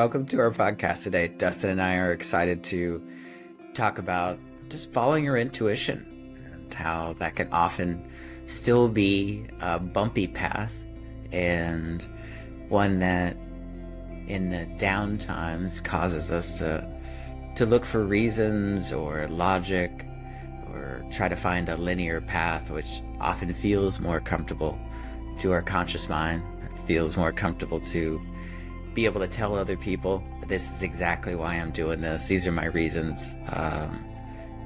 Welcome to our podcast today. Dustin and I are excited to talk about just following your intuition and how that can often still be a bumpy path, and one that in the down times causes us to look for reasons or logic or try to find a linear path, which often feels more comfortable to our conscious mind. It feels more comfortable to be able to tell other people, this is exactly why I'm doing this. These are my reasons.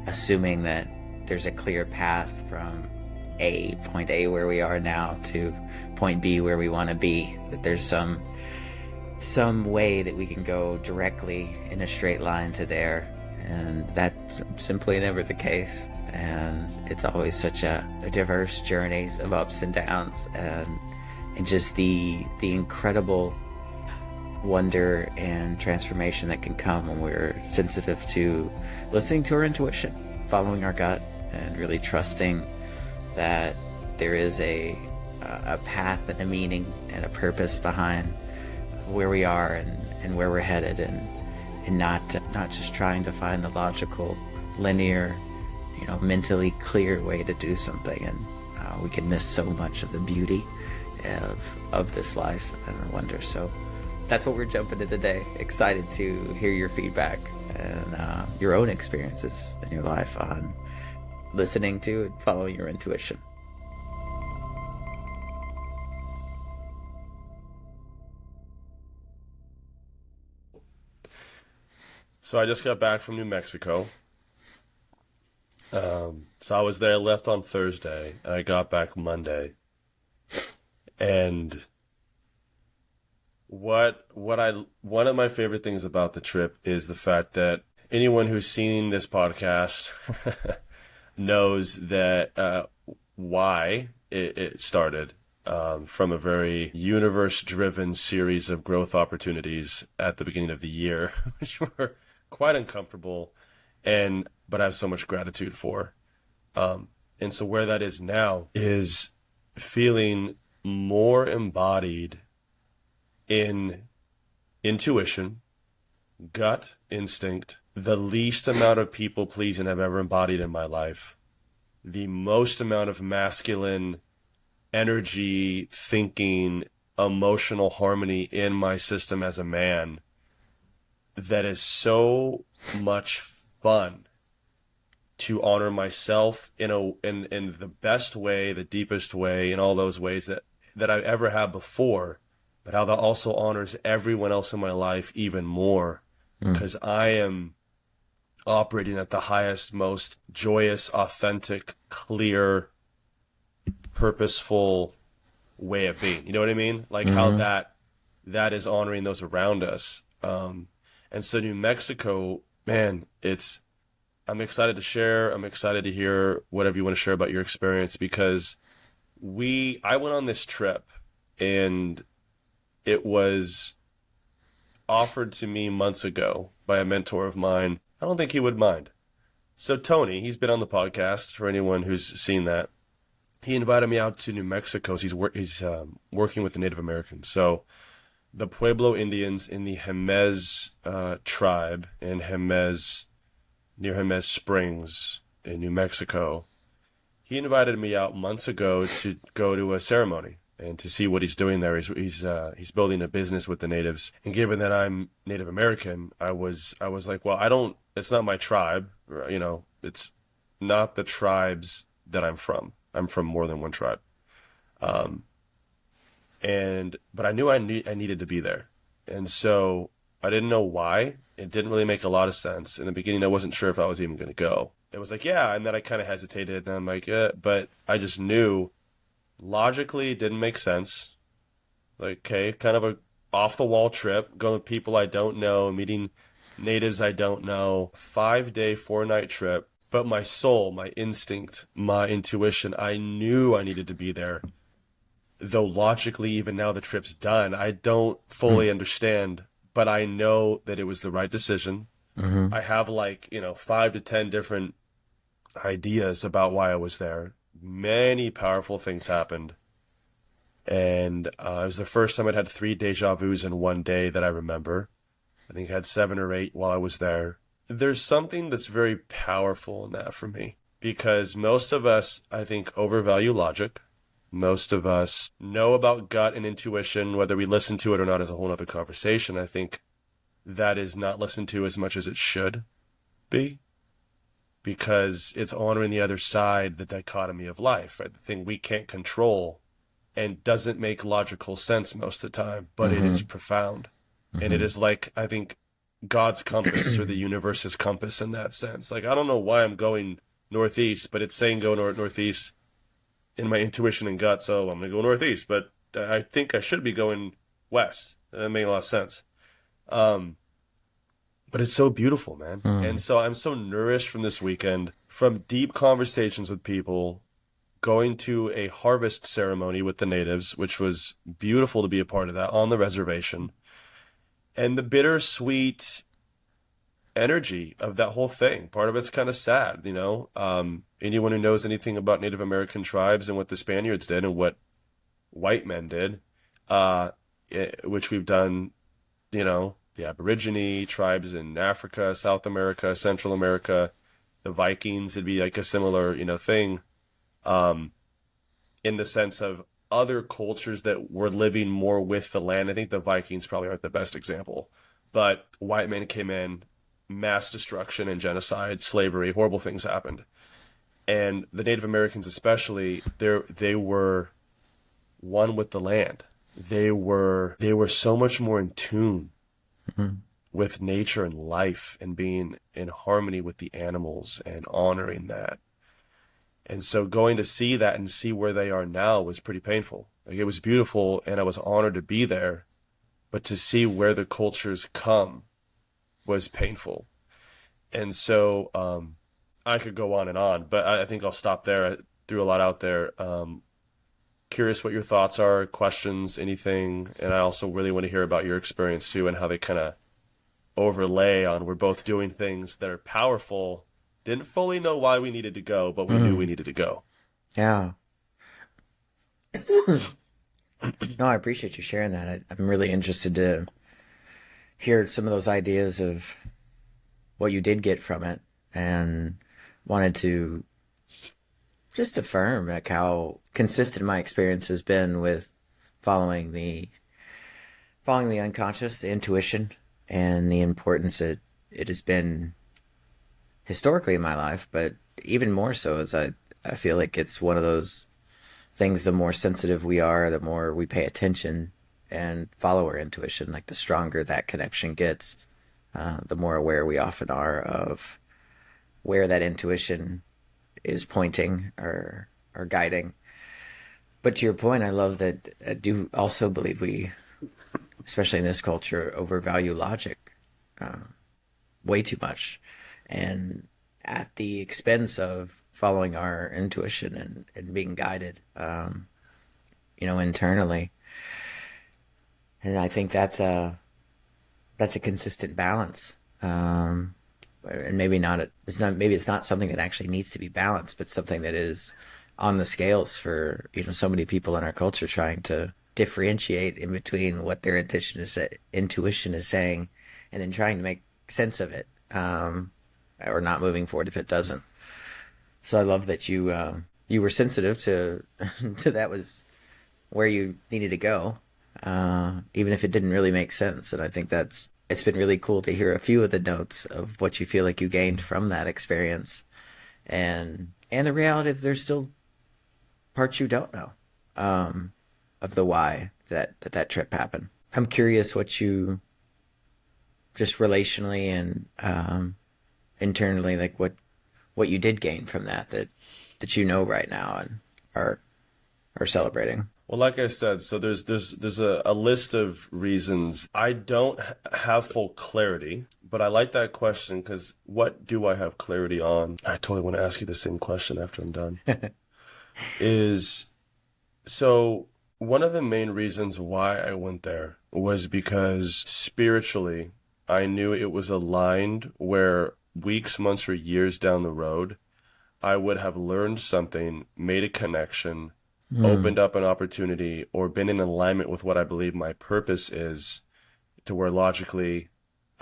Assuming that there's a clear path from point A where we are now to point B where we want to be, that there's some way that we can go directly in a straight line to there, and that's simply never the case. And it's always such a diverse journeys of ups and downs, and just the incredible wonder and transformation that can come when we're sensitive to listening to our intuition, following our gut, and really trusting that there is a path and a meaning and a purpose behind where we are and where we're headed, and not just trying to find the logical, linear, mentally clear way to do something. And we can miss so much of the beauty of this life and the wonder. So that's what we're jumping into today. Excited to hear your feedback and your own experiences in your life on listening to and following your intuition. So I just got back from New Mexico. So I was there, left on Thursday, and I got back Monday. And one of my favorite things about the trip is the fact that anyone who's seen this podcast knows that why it started from a very universe-driven series of growth opportunities at the beginning of the year, which were quite uncomfortable, but I have so much gratitude for. And so where that is now is feeling more embodied in intuition, gut instinct, the least amount of people pleasing I've ever embodied in my life, the most amount of masculine energy, thinking, emotional harmony in my system as a man, that is so much fun to honor myself in the best way, the deepest way, in all those ways that I've ever had before, but how that also honors everyone else in my life even more, because I am operating at the highest, most joyous, authentic, clear, purposeful way of being. You know what I mean? Like how that is honoring those around us. And so New Mexico, man, I'm excited to share. I'm excited to hear whatever you want to share about your experience, because I went on this trip and it was offered to me months ago by a mentor of mine. I don't think he would mind. So Tony, he's been on the podcast for anyone who's seen that. He invited me out to New Mexico. He's working with the Native Americans. So the Pueblo Indians in the Jemez tribe in Jemez, near Jemez Springs in New Mexico. He invited me out months ago to go to a ceremony and to see what he's doing there. He's building a business with the natives. And given that I'm Native American, I was like, well, it's not my tribe, it's not the tribes that I'm from. I'm from more than one tribe. But I knew I needed to be there. And so I didn't know why. It didn't really make a lot of sense. In the beginning, I wasn't sure if I was even going to go. It was like, yeah. And then I kind of hesitated. And I'm like, but I just knew logically it didn't make sense. Like, okay, kind of a off-the-wall trip, going with people I don't know, meeting natives I don't know, 5-day, 4-night trip. But my soul, my instinct, my intuition, I knew I needed to be there. Though logically, even now the trip's done, I don't fully understand, but I know that it was the right decision. I have 5 to 10 different ideas about why I was there. Many powerful things happened. And it was the first time I'd had 3 deja vus in one day that I remember. I think I had 7 or 8 while I was there. There's something that's very powerful in that for me because most of us, I think, overvalue logic. Most of us know about gut and intuition, whether we listen to it or not is a whole other conversation. I think that is not listened to as much as it should be because it's honoring the other side, the dichotomy of life, right? The thing we can't control and doesn't make logical sense most of the time, but it is profound. And it is like, I think, God's compass or the universe's compass in that sense. Like, I don't know why I'm going northeast, but it's saying go northeast in my intuition and gut, so I'm going to go northeast. But I think I should be going west. That makes a lot of sense. But it's so beautiful, man. And so I'm so nourished from this weekend, from deep conversations with people, going to a harvest ceremony with the natives, which was beautiful to be a part of that on the reservation. And the bittersweet energy of that whole thing. Part of it's kind of sad, you know. Anyone who knows anything about Native American tribes and what the Spaniards did and what white men did, which we've done, you know, the Aborigine tribes in Africa, South America, Central America, the Vikings, it'd be like a similar, you know, thing, in the sense of other cultures that were living more with the land. I think the Vikings probably aren't the best example, but white men came in, mass destruction and genocide, slavery, horrible things happened. And the Native Americans especially, they were one with the land. They were so much more in tune with nature and life and being in harmony with the animals and honoring that. And so going to see that and see where they are now was pretty painful. Like, it was beautiful and I was honored to be there, but to see where the cultures come was painful. And so I could go on, but I think I'll stop there. I threw a lot out there. Curious what your thoughts are, questions, anything. And I also really want to hear about your experience too and how they kind of overlay on we're both doing things that are powerful. Didn't fully know why we needed to go, but we knew we needed to go. Yeah. No, I appreciate you sharing that. I'm really interested to hear some of those ideas of what you did get from it, and wanted to just affirm like how consistent my experience has been with following the unconscious, the intuition, and the importance it has been historically in my life, but even more so as I feel like it's one of those things, the more sensitive we are, the more we pay attention and follow our intuition, like the stronger that connection gets, the more aware we often are of where that intuition is pointing or guiding. But to your point, I love that I do also believe we, especially in this culture, overvalue logic way too much, and at the expense of following our intuition and being guided, internally. And I think that's a consistent balance. And maybe it's not something that actually needs to be balanced, but something that is on the scales for, so many people in our culture trying to differentiate in between what their intuition is saying and then trying to make sense of it, or not moving forward if it doesn't. So I love that you were sensitive to to that was where you needed to go, even if it didn't really make sense. And I think it's been really cool to hear a few of the notes of what you feel like you gained from that experience, and the reality that there's still parts you don't know, of the why that trip happened. I'm curious what you, just relationally and internally, like what you did gain from that right now and are celebrating. Well, like I said, so there's a list of reasons. I don't have full clarity, but I like that question because what do I have clarity on? I totally want to ask you the same question after I'm done. So one of the main reasons why I went there was because spiritually, I knew it was aligned where weeks, months, or years down the road, I would have learned something, made a connection, opened up an opportunity, or been in alignment with what I believe my purpose is, to where logically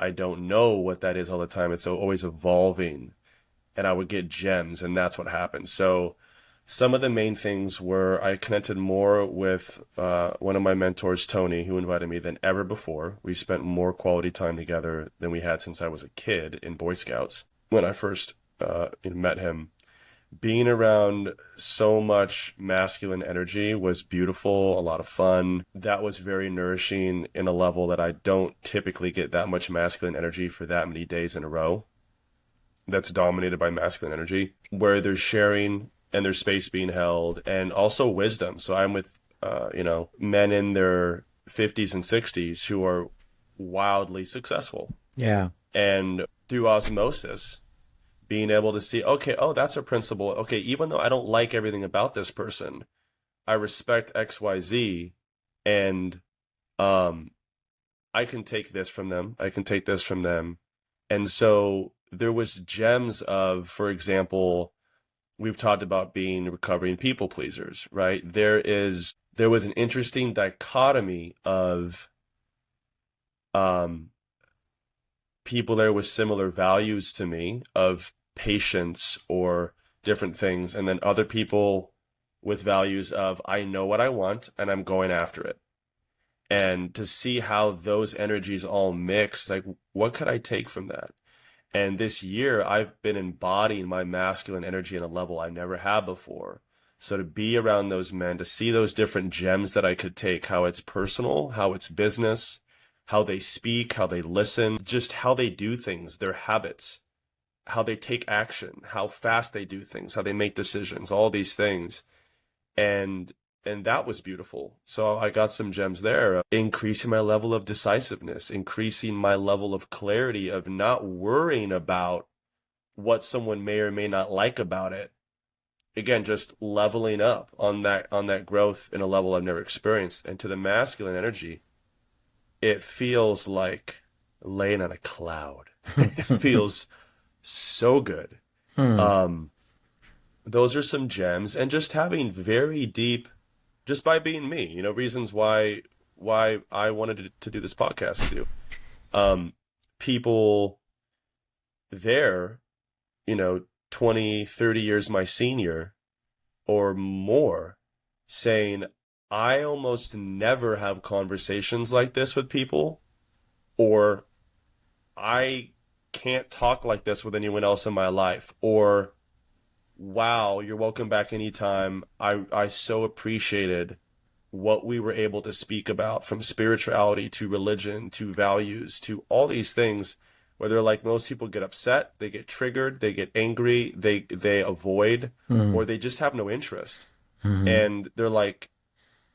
I don't know what that is all the time. It's always evolving, and I would get gems, and that's what happened. So some of the main things were I connected more with one of my mentors, Tony, who invited me than ever before. We spent more quality time together than we had since I was a kid in Boy Scouts. When I first met him, being around so much masculine energy was beautiful, a lot of fun. That was very nourishing in a level that I don't typically get that much masculine energy for that many days in a row. That's dominated by masculine energy, where there's sharing and there's space being held, and also wisdom. So I'm with, men in their 50s and 60s who are wildly successful. Yeah. And through osmosis, being able to see, okay, oh, that's a principle. Okay, even though I don't like everything about this person, I respect XYZ, and I can take this from them. I can take this from them. And so there was gems of, for example, we've talked about being recovering people pleasers, right? There was an interesting dichotomy of people there with similar values to me, of patience or different things, and then other people with values of I know what I want and I'm going after it. And to see how those energies all mix, like, what could I take from that? And this year I've been embodying my masculine energy in a level I never had before. So to be around those men, to see those different gems that I could take, how it's personal, how it's business, how they speak, how they listen, just how they do things, their habits, how they take action, how fast they do things, how they make decisions, all these things. And that was beautiful. So I got some gems there, increasing my level of decisiveness, increasing my level of clarity, of not worrying about what someone may or may not like about it. Again, just leveling up on that growth in a level I've never experienced. And to the masculine energy, it feels like laying on a cloud. It feels so good. Those are some gems, and just having very deep, just by being me, reasons why I wanted to do this podcast with you. People there, 20, 30 years my senior or more, saying, I almost never have conversations like this with people, or I can't talk like this with anyone else in my life, or wow, you're welcome back anytime. I so appreciated what we were able to speak about, from spirituality to religion to values to all these things, where they're like, most people get upset, they get triggered, they get angry, they avoid, or they just have no interest. And they're like,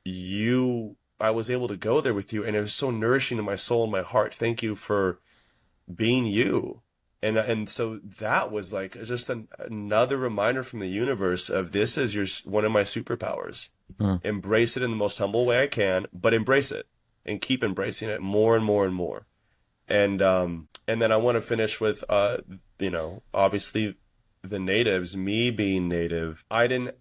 I was able to go there with you, and it was so nourishing to my soul and my heart. Thank you for being you. And so that was like just another reminder from the universe of, this is one of my superpowers. Embrace it in the most humble way I can, but embrace it and keep embracing it more and more and more. And then I want to finish with, obviously the natives, me being native, I didn't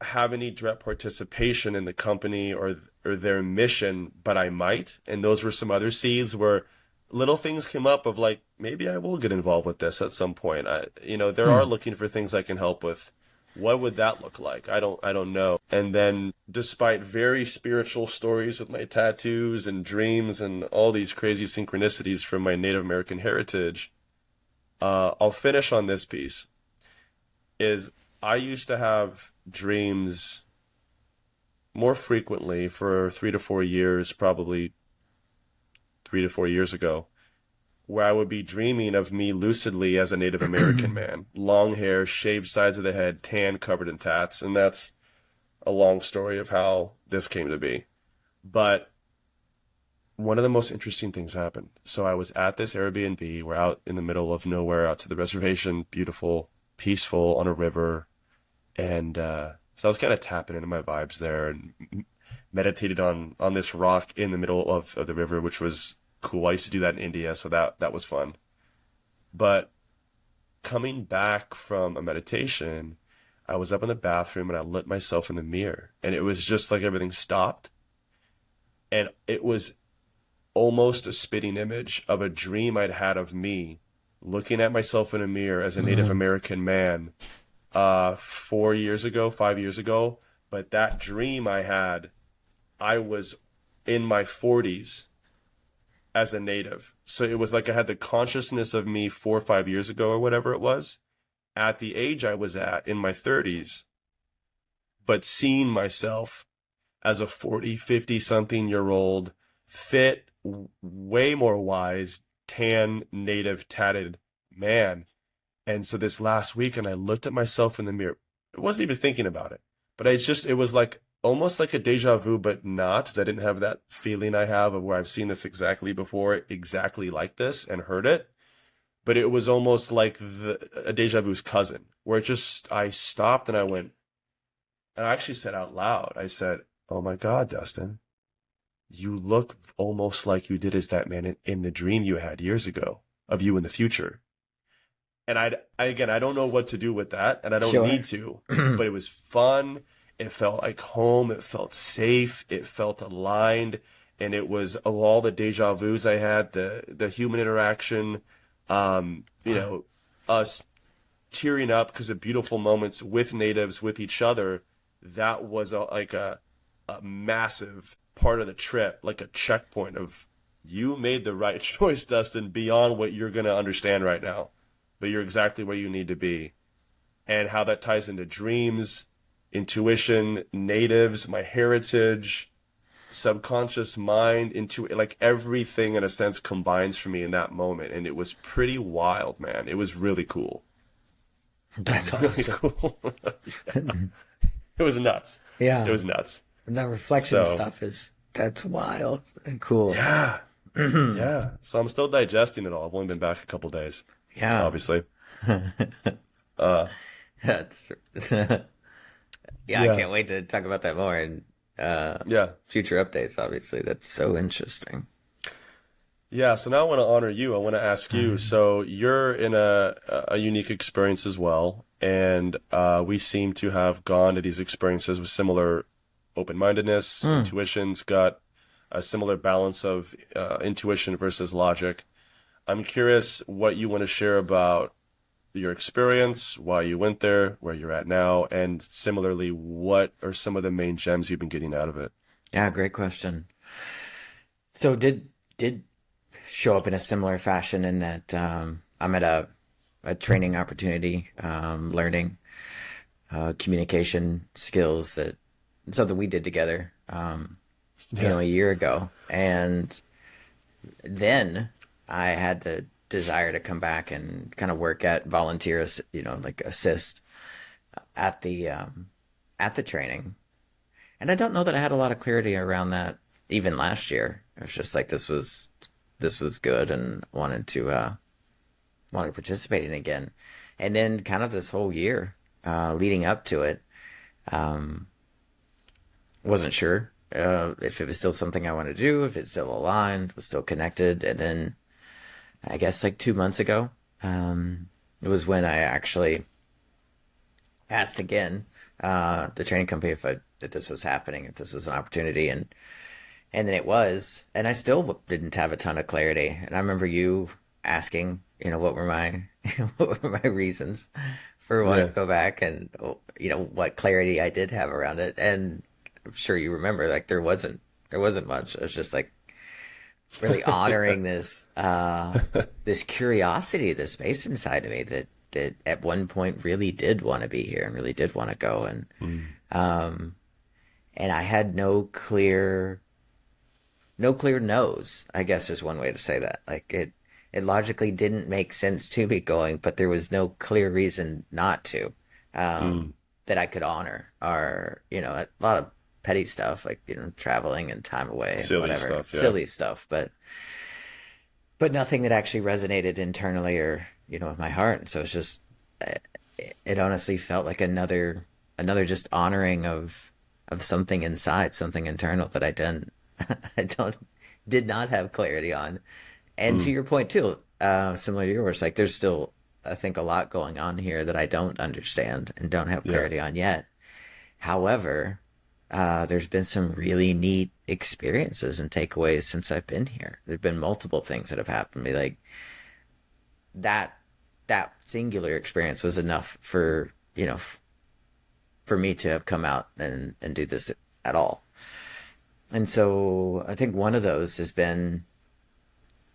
have any direct participation in the company or their mission, but I might. And those were some other seeds where little things came up of like, maybe I will get involved with this at some point. There are looking for things I can help with. What would that look like? I don't know. And then, despite very spiritual stories with my tattoos and dreams and all these crazy synchronicities from my Native American heritage, I'll finish on this piece. Is I used to have dreams more frequently for 3 to 4 years, probably 3 to 4 years ago, where I would be dreaming of me lucidly as a Native American man, long hair, shaved sides of the head, tan, covered in tats. And that's a long story of how this came to be. But one of the most interesting things happened. So I was at this Airbnb. We're out in the middle of nowhere, out to the reservation, beautiful, peaceful, on a river. And so I was kind of tapping into my vibes there and meditated on this rock in the middle of the river, which was cool. I used to do that in India, so that was fun. But coming back from a meditation, I was up in the bathroom and I lit myself in the mirror, and it was just like everything stopped. And it was almost a spitting image of a dream I'd had of me looking at myself in a mirror as a Native American man 4 years ago, 5 years ago. But that dream I had, I was in my 40s as a native. So it was like I had the consciousness of me 4 or 5 years ago or whatever it was at the age I was at in my 30s, but seeing myself as a 40, 50 something year old, fit, way more wise, tan, native, tatted man. And so this last week, and I looked at myself in the mirror. I wasn't even thinking about it, but it was like almost like a deja vu, but not, because I didn't have that feeling I have of where I've seen this exactly before, exactly like this, and heard it. But it was almost like a deja vu's cousin, where I stopped and I went, and I actually said out loud, I said, "Oh my God, Dustin, you look almost like you did as that man in the dream you had years ago of you in the future." And again, I don't know what to do with that, and I don't need to, but it was fun. It felt like home. It felt safe. It felt aligned. And it was, of all the deja vus I had, the human interaction, us tearing up because of beautiful moments with natives, with each other. That was like a massive part of the trip, like a checkpoint of, you made the right choice, Dustin, beyond what you're going to understand right now. But you're exactly where you need to be. And how that ties into dreams, intuition, natives, my heritage, subconscious mind, like everything in a sense combines for me in that moment. And it was pretty wild, man. It was really cool. That's really awesome. Cool. It was nuts. Yeah. It was nuts. And that reflection stuff that's wild and cool. Yeah. Yeah. So I'm still digesting it all. I've only been back a couple days. Yeah. Obviously. That's I can't wait to talk about that more and future updates, obviously. That's so interesting. Yeah, so now I want to honor you. I want to ask you. So you're in a unique experience as well, and we seem to have gone to these experiences with similar open-mindedness, intuitions, got a similar balance of intuition versus logic. I'm curious what you want to share about your experience, why you went there, where you're at now, and similarly, what are some of the main gems you've been getting out of it? Yeah, great question. So did show up in a similar fashion in that I'm at a training opportunity, learning communication skills, that something we did together a year ago. And then I had the desire to come back and kind of work at volunteer, like assist at the training. And I don't know that I had a lot of clarity around that even last year. It was just like this was good and wanted to participate in it again. And then kind of this whole year leading up to it, wasn't sure if it was still something I wanted to do, if it's still aligned, was still connected. And then I guess like 2 months ago, it was when I actually asked again the training company if this was happening, if this was an opportunity, and then it was, and I still didn't have a ton of clarity. And I remember you asking, what were my what were my reasons for wanting to go back, and what clarity I did have around it. And I'm sure you remember, like there wasn't much. It was just like really honoring this this curiosity, this space inside of me that at one point really did want to be here and really did want to go. And I had no clear no's, I guess is one way to say that. Like it logically didn't make sense to me going, but there was no clear reason not to, that I could honor, or, a lot of petty stuff, like, traveling and time away and Silly whatever. stuff, yeah. Silly stuff, but nothing that actually resonated internally or, with my heart. And so it's just, it honestly felt like another just honoring of something inside, something internal that I did not have clarity on. And to your point too, similar to yours, like there's still, I think, a lot going on here that I don't understand and don't have clarity on yet. However, there's been some really neat experiences and takeaways since I've been here. There've been multiple things that have happened to me. Like that that singular experience was enough for, for me to have come out and do this at all. And so I think one of those has been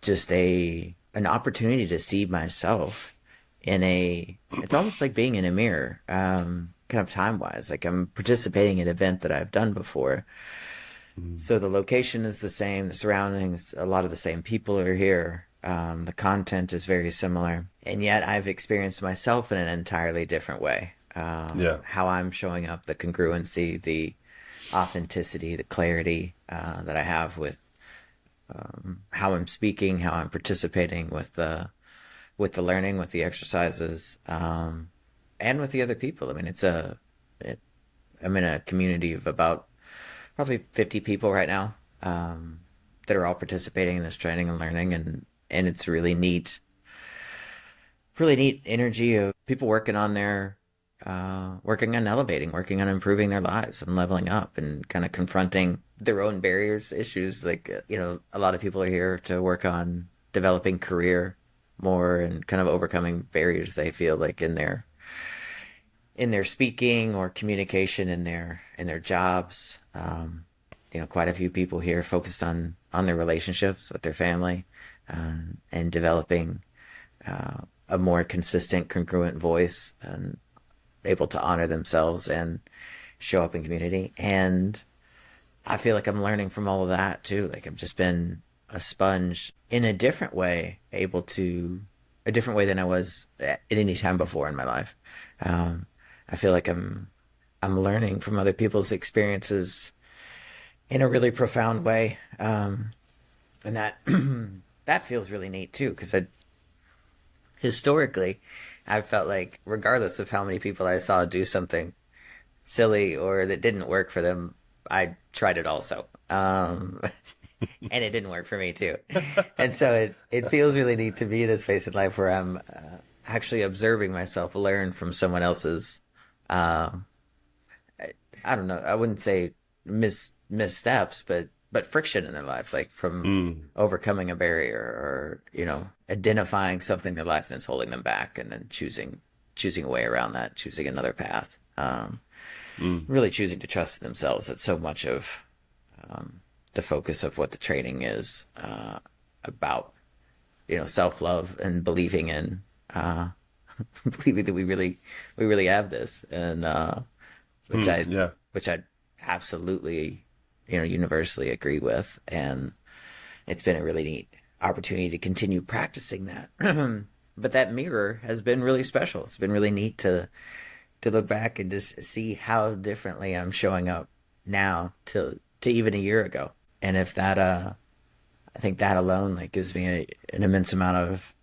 just a an opportunity to see myself in a it's almost like being in a mirror, kind of time wise. Like I'm participating in an event that I've done before. Mm. So the location is the same, the surroundings, a lot of the same people are here. The content is very similar, and yet I've experienced myself in an entirely different way. Yeah. How I'm showing up, the congruency, the authenticity, the clarity that I have with how I'm speaking, how I'm participating with the learning, with the exercises, and with the other people. I mean, I'm in a community of about probably 50 people right now, that are all participating in this training and learning, and it's really neat energy of people working on their working on elevating, working on improving their lives and leveling up and kind of confronting their own barriers, issues. Like, a lot of people are here to work on developing career more and kind of overcoming barriers they feel like in their speaking or communication in their jobs. Quite a few people here focused on their relationships with their family, and developing a more consistent, congruent voice and able to honor themselves and show up in community. And I feel like I'm learning from all of that too. Like I've just been a sponge in a different way, a different way than I was at any time before in my life. I feel like I'm learning from other people's experiences in a really profound way, and that that feels really neat too. Because historically, I felt like regardless of how many people I saw do something silly or that didn't work for them, I tried it also. And it didn't work for me too. And so it feels really neat to be in a space in life where I'm actually observing myself learn from someone else's, uh, I don't know, I wouldn't say missteps, but friction in their life, like from Mm. overcoming a barrier or, identifying something in their life that's holding them back and then choosing a way around that, choosing another path. Mm. Really choosing to trust in themselves. That's so much of the focus of what the training is about. Self love and believing in believing that we really have this, and which Mm. I Yeah. which I absolutely universally agree with, and it's been a really neat opportunity to continue practicing that. But that mirror has been really special. It's been really neat to look back and just see how differently I'm showing up now to even a year ago. And if that I think that alone like gives me an immense amount of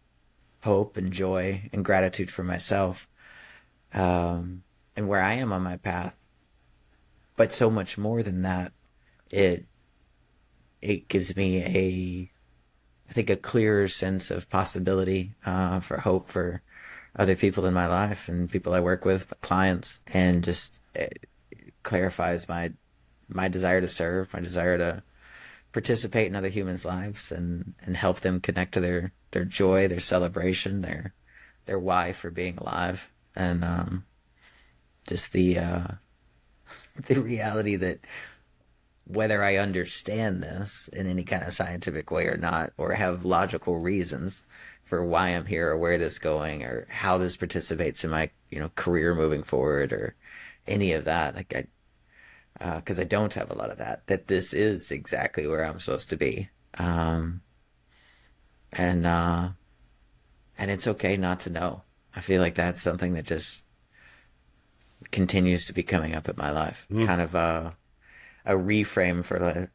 hope and joy and gratitude for myself, and where I am on my path. But so much more than that, it it gives me I think a clearer sense of possibility, for hope for other people in my life and people I work with, clients, and just it clarifies my desire to serve, my desire to participate in other humans' lives and help them connect to their joy, their celebration, their why for being alive, and just the reality that whether I understand this in any kind of scientific way or not, or have logical reasons for why I'm here or where this is going or how this participates in my career moving forward or any of that, like because I don't have a lot of that this is exactly where I'm supposed to be, and and it's okay not to know. I feel like that's something that just continues to be coming up in my life, Mm. kind of a reframe for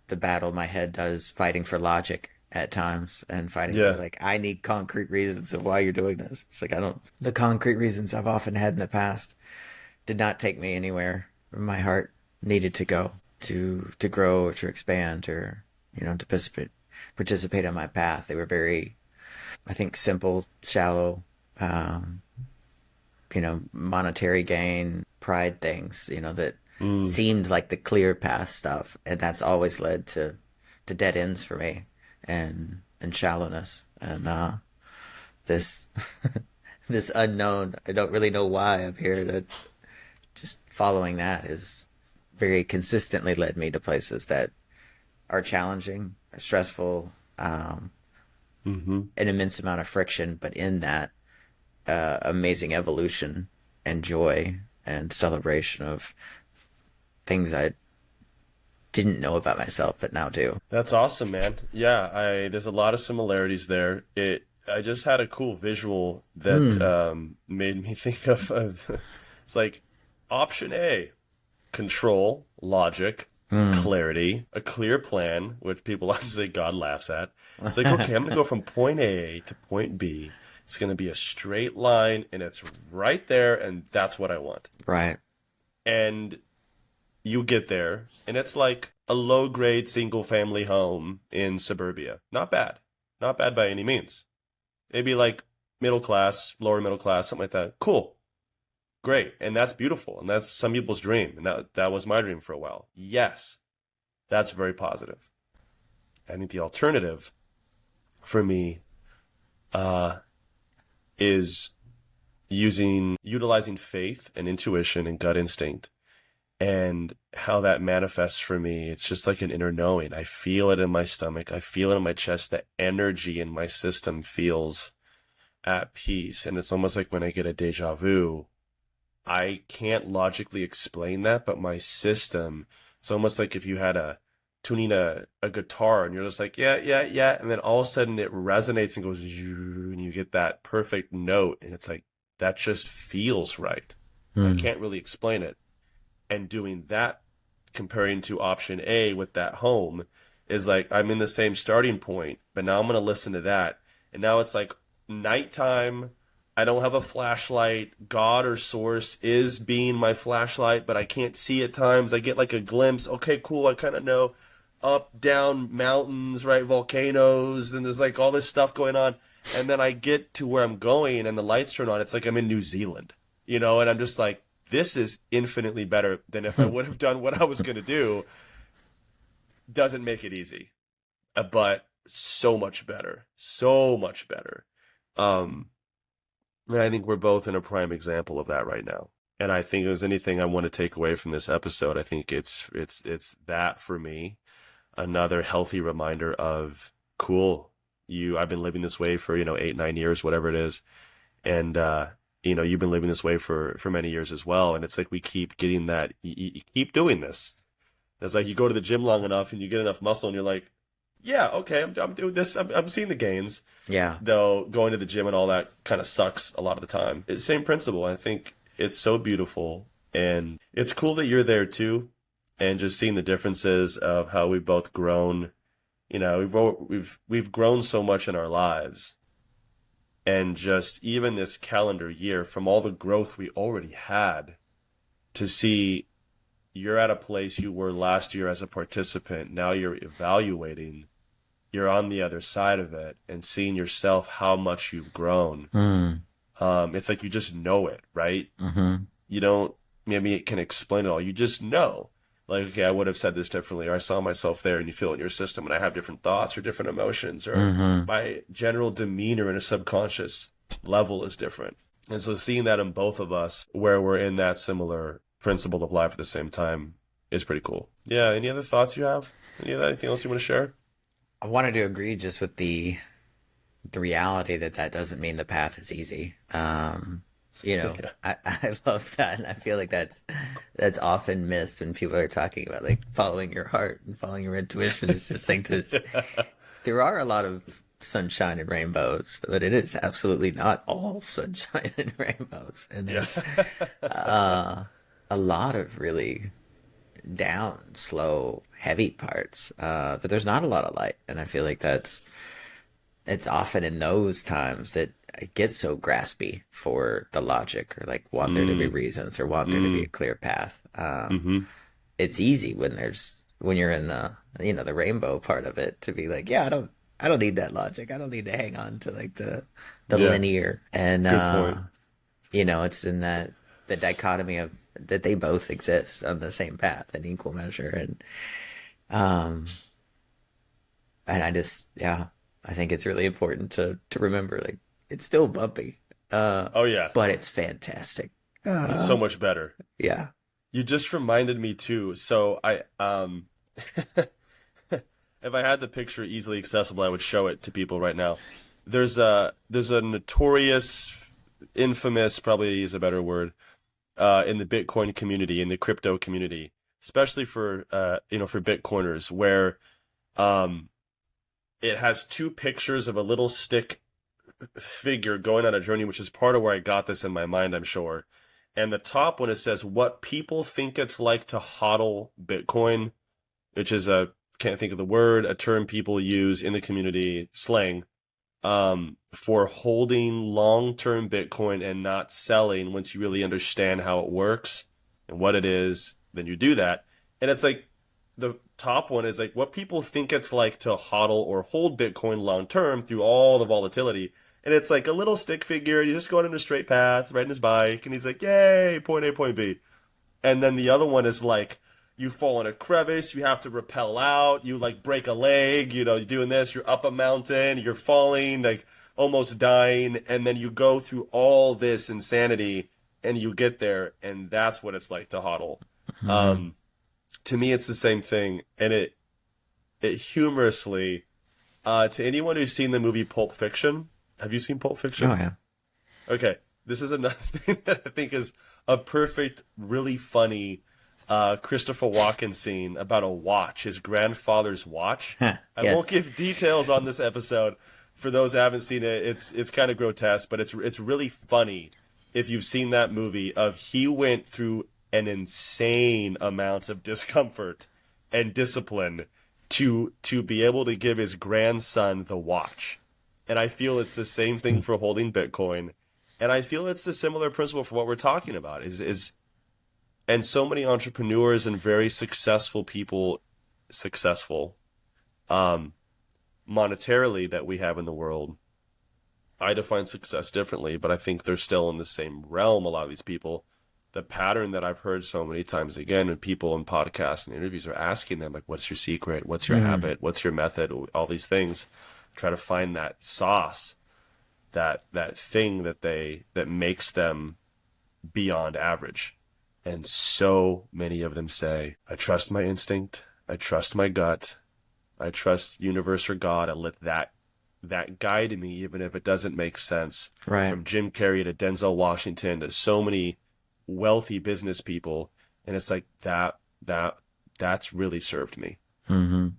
the battle my head does fighting for logic at times and fighting for Yeah. like I need concrete reasons of why you're doing this. It's like I don't the concrete reasons I've often had in the past did not take me anywhere my heart needed to go to grow or to expand or to participate on my path. They were very, I think, simple, shallow, monetary gain, pride things, that Mm. seemed like the clear path stuff, and that's always led to dead ends for me, and shallowness, and this this unknown. I don't really know why I'm here. That just following that is very consistently led me to places that are challenging, are stressful, Mm-hmm. an immense amount of friction, but in that amazing evolution and joy and celebration of things I didn't know about myself but now do. That's awesome, man. Yeah, I there's a lot of similarities there. It I just had a cool visual that Hmm. made me think of it's like option A, control, logic, Hmm. clarity, a clear plan, which people like to say God laughs at. It's like, okay, I'm gonna go from point A to point B. It's gonna be a straight line and it's right there and that's what I want. Right. And you get there and it's like a low grade single family home in suburbia. Not bad. Not bad by any means. Maybe like middle class, lower middle class, something like that. Cool. Great. And that's beautiful. And that's some people's dream. And that was my dream for a while. Yes. That's very positive. I think the alternative for me uh, is utilizing faith and intuition and gut instinct and how that manifests for me. It's just like an inner knowing. I feel it in my stomach. I feel it in my chest. The energy in my system feels at peace. And it's almost like when I get a deja vu, I can't logically explain that, but my system, it's almost like if you had tuning a guitar and you're just like, yeah, yeah, yeah. And then all of a sudden it resonates and goes, and you get that perfect note. And it's like, that just feels right. I Hmm. can't really explain it. And doing that, comparing to option A with that home, is like I'm in the same starting point, but now I'm going to listen to that. And now it's like nighttime. I don't have a flashlight. God or source is being my flashlight, but I can't see at times. I get like a glimpse. Okay, cool. I kind of know up, down, mountains, right? Volcanoes, and there's like all this stuff going on. And then I get to where I'm going and the lights turn on. It's like I'm in New Zealand, and I'm just like, this is infinitely better than if I would have done what I was going to do. Doesn't make it easy, but so much better. So much better. Um, and I think we're both in a prime example of that right now. And I think if there's anything I want to take away from this episode, I think it's that for me. Another healthy reminder of cool. I've been living this way for, 8, 9 years, whatever it is. And, you've been living this way for many years as well. And it's like we keep getting that, you keep doing this. It's like you go to the gym long enough and you get enough muscle and you're like, yeah, okay, I'm doing this. I'm seeing the gains. Yeah. Though going to the gym and all that kind of sucks a lot of the time. It's the same principle. I think it's so beautiful. And it's cool that you're there too. And just seeing the differences of how we've both grown. We've grown so much in our lives. And just even this calendar year, from all the growth we already had, to see you're at a place you were last year as a participant, now you're evaluating, you're on the other side of it, and seeing yourself how much you've grown. Hmm. It's like you just know it, right? Mm-hmm. You don't, maybe it can explain it all. You just know. Like, okay, I would have said this differently, or I saw myself there, and you feel it in your system, and I have different thoughts or different emotions, or Mm-hmm. my general demeanor in a subconscious level is different. And so seeing that in both of us, where we're in that similar principle of life at the same time, is pretty cool. Yeah, any other thoughts you have? Anything else you want to share? I wanted to agree just with the reality that that doesn't mean the path is easy. Yeah. I love that, and I feel like that's often missed when people are talking about like following your heart and following your intuition. It's just like this. There are a lot of sunshine and rainbows, but it is absolutely not all sunshine and rainbows. And Yeah. there's a lot of really down, slow, heavy parts. That there's not a lot of light, and I feel like it's often in those times that I get so graspy for the logic or like want there to be Mm, reasons or want there to be a mm, clear path. mm-hmm. It's easy when you're in the rainbow part of it to be like, yeah, I don't need that logic. I don't need to hang on to like the Yeah, linear. And good point. it's in that the dichotomy of that they both exist on the same path in equal measure. Um, and I just, yeah, I think it's really important to remember, like, it's still bumpy, Oh yeah, but it's fantastic. it's so Uh, much better. yeah. You just reminded me too. So I if I had the picture easily accessible, I would show it to people right now. There's a notorious, infamous, probably is a better word, in the Bitcoin community, in the crypto community, especially for for Bitcoiners, where um it has two pictures of a little stick figure going on a journey, which is part of where I got this in my mind, I'm sure. And the top one, it says, "What people think it's like to hodl Bitcoin," which is a, can't think of the word, a term people use in the community slang, for holding long-term Bitcoin and not selling. Once you really understand how it works and what it is, then you do that. And it's like, the top one is like, what people think it's like to hodl or hold Bitcoin long term through all the volatility. And it's like a little stick figure. You just going in a straight path, riding his bike, and he's like, "Yay, point A, point B." And then the other one is like, you fall in a crevice, you have to rappel out, you like break a leg, you're doing this, you're up a mountain, you're falling, like almost dying, and then you go through all this insanity and you get there, and that's what it's like to hodl. Mhm. Um, to me, it's the same thing, and it humorously, to anyone who's seen the movie Pulp Fiction, have you seen Pulp Oh Fiction? yeah. Okay, this is another thing that I think is a perfect, really funny Christopher Walken scene about a watch, his grandfather's watch. Huh. I won't Yes. give details on this episode for those who haven't seen it. It's kind of grotesque, but it's really funny if you've seen that movie. Of he went through an insane amount of discomfort and discipline to be able to give his grandson the watch. And I feel it's the same thing for holding Bitcoin. And I feel it's the similar principle for what we're talking about is and so many entrepreneurs and very successful people, successful um monetarily, that we have in the world. I define success differently, but I think they're still in the same realm, a lot of these people. The pattern that I've heard so many times again, when people in podcasts and interviews are asking them, like, what's your secret? What's your Mm. habit? What's your method? All these things. Try to find that sauce, that thing that makes them beyond average. And so many of them say, I trust my instinct, I trust my gut, I trust universe or God, and let that guide me, even if it doesn't make sense. Right. From Jim Carrey to Denzel Washington to so many wealthy business people, and it's like that's really served me. Mm-hmm. And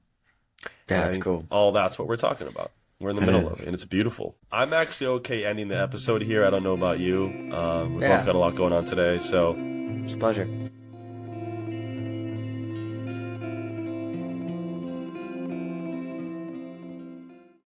Yeah, I that's think cool. all that's what we're talking about. We're in the It middle of is. it, and it's beautiful. I'm actually okay ending the episode here. I don't know about you. We've both Yeah. got a lot going on today, so It's a pleasure.